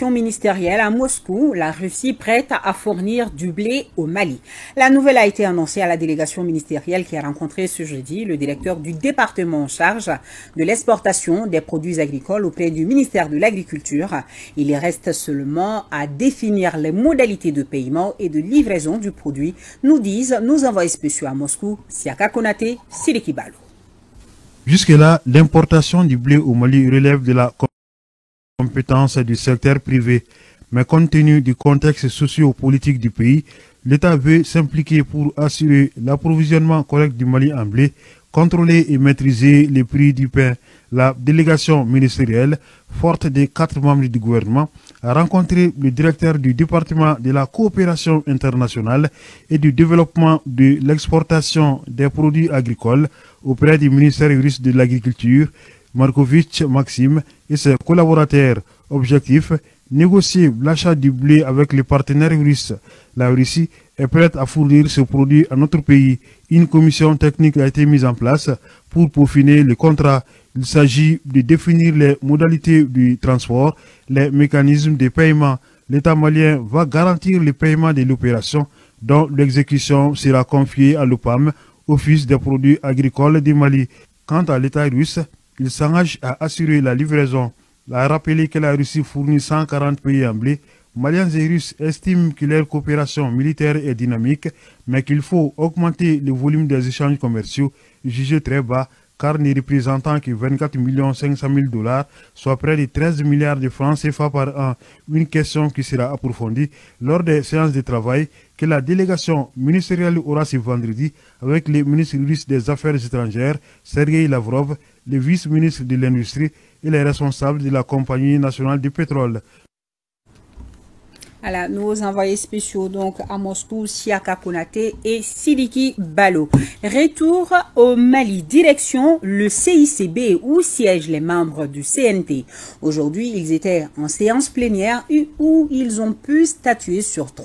Ministérielle à Moscou, la Russie prête à fournir du blé au Mali. La nouvelle a été annoncée à la délégation ministérielle qui a rencontré ce jeudi le directeur du département en charge de l'exportation des produits agricoles auprès du ministère de l'Agriculture. Il reste seulement à définir les modalités de paiement et de livraison du produit, nous disent nos envoyés spéciaux à Moscou, Siaka Konaté, Sidiki Balo. Jusque-là, l'importation du blé au Mali relève de la compétence du secteur privé. Mais compte tenu du contexte socio-politique du pays, l'État veut s'impliquer pour assurer l'approvisionnement correct du Mali en blé, contrôler et maîtriser les prix du pain. La délégation ministérielle, forte des 4 membres du gouvernement, a rencontré le directeur du département de la coopération internationale et du développement de l'exportation des produits agricoles auprès du ministère russe de l'Agriculture, Markovitch Maxime, et ses collaborateurs. Objectif, négocier l'achat du blé avec les partenaires russes. La Russie est prête à fournir ce produit à notre pays. Une commission technique a été mise en place pour peaufiner le contrat. Il s'agit de définir les modalités du transport, les mécanismes de paiement. L'État malien va garantir le paiement de l'opération dont l'exécution sera confiée à l'OPAM, Office des produits agricoles du Mali. Quant à l'État russe, il s'engage à assurer la livraison. Il a rappelé que la Russie fournit 140 pays en blé. Maliens et Russes estiment que leur coopération militaire est dynamique, mais qu'il faut augmenter le volume des échanges commerciaux, jugé très bas, car ne représentant que 24 500 000 $, soit près de 13 milliards de francs CFA par an. Une question qui sera approfondie lors des séances de travail que la délégation ministérielle aura ce vendredi avec le ministre russe des Affaires étrangères, Sergei Lavrov, le vice-ministre de l'Industrie et les responsables de la Compagnie nationale du pétrole. Voilà, nos envoyés spéciaux donc à Moscou, Siaka Konaté et Sidiki Balo. Retour au Mali, direction le CICB où siègent les membres du CNT. Aujourd'hui, ils étaient en séance plénière où ils ont pu statuer sur 3